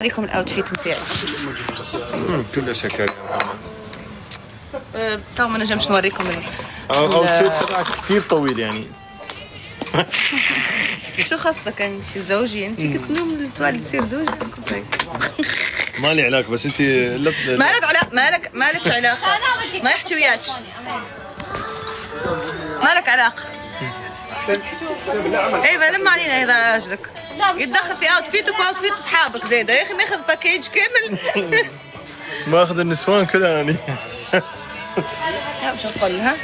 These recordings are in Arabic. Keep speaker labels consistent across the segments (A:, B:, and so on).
A: اوريكم الاوتفيت نتاعي.
B: كلش هكا
A: تو ما نجمش نوريكم
B: الاوتفيت تبعك كثير طويل يعني.
A: شو خاصك انت زوجي؟ انت كنت نوم التوالي تصير زوجي.
B: ما لي علاقه بس انت
A: مالك علاقه، مالك علاقه، ما يحكي وياك، مالك علاقه. ايوه لم علينا هذا راجلك يتدخل في اوتفيتك واوتفيت اصحابك زياده يا اخي، ماخذ باكيج كامل.
B: ماخذ النسوان كلها يعني.
A: شو نقول ها؟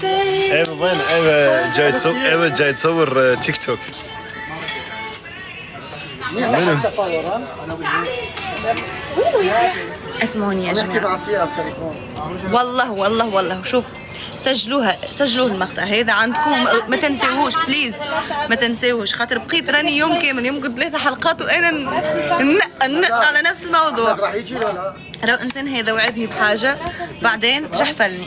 B: ايوه وين؟ ايوه جاي تصور تيك توك. منو؟
A: اسمعوني يا جماعه، والله شوف سجلوه المقطع هذا عندكم، ما تنسوهوش بليز، ما تنسوهوش، خاطر بقيت راني يوم كامل، يمكن 3 حلقات وانا نق على نفس الموضوع. راهو انسان هذا وعدني بحاجه بعدين جحفلني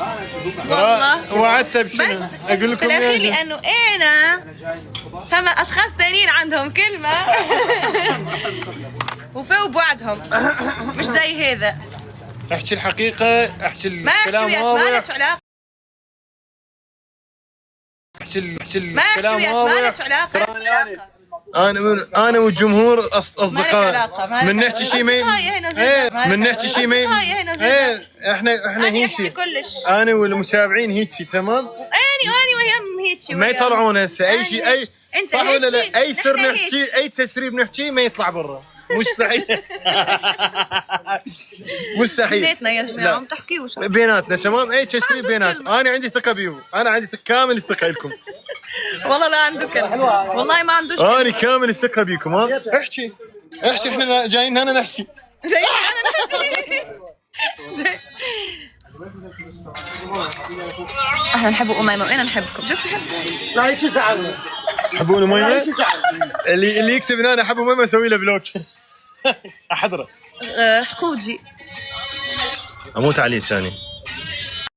A: والله.
B: وعدت بشنو؟
A: بس
B: اقول لكم
A: في الاخير لانه انا فما اشخاص ثانيين عندهم كلمه وفوا بوعدهم مش زي هذا.
B: احكي الحقيقه، احكي الكلام
A: واضح. ما لك علاقه،
B: احكي
A: الكلام واضح. ما لك علاقه.
B: انا والجمهور اصدقاء. من نحكي شيء من نحكي شيء احنا هيك انا والمتابعين هيك تمام.
A: اني وهم هيك
B: ما يطلعون هسه اي شيء، اي صح ولا لا؟ اي سر نحكي، اي تسريب نحكي ما يطلع برا. مستحيل. مستحيل
A: بيناتنا يا جماعه، عم تحكيوا
B: بيناتنا تمام. اي تسريب بيناتنا، انا عندي ثقه بيهم، انا عندي كامل الثقه لكم.
A: والله لا عنده كلمه، والله ما عندوش
B: كلمه. انا كامل الثقه بيكم. ها احكي احنا جايين هنا نحكي.
A: احنا نحب اميمه وانا نحبكم. شوف شو
C: لا هيك زعلنا.
B: تحبون اميمه؟ اللي يكتب انا احب اميمه اسوي له بلوك. احضره.
A: حقوجي
B: اموت عليه ثاني.